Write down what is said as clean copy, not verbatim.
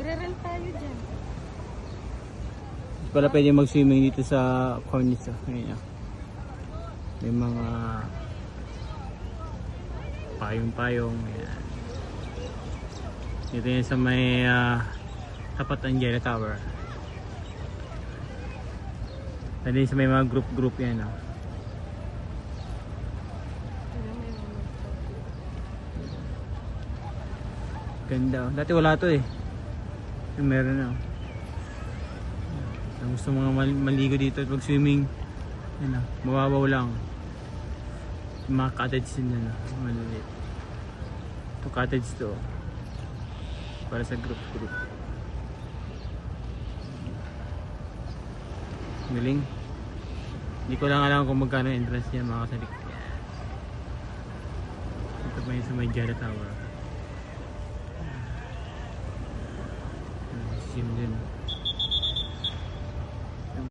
Magre-rent tayo dyan. Hindi pala pwede mag-swimming dito sa cornice. Ayan, may mga payong-payong. Ayan. Dito yun sa may tapat Angela Tower. Dito sa may mga group yan. Ganda. Dati wala to eh. Yung meron na. Kung gusto mga maligo dito at mag-swimming, yan na, mababaw lang. Yung mga cottage din na, maliliit. Ito cottage to. Para sa group. Galing. Hindi ko lang alam kung magkano entrance niya mga kasalik. Ito pa yung sa may Jada Tower. Sim din.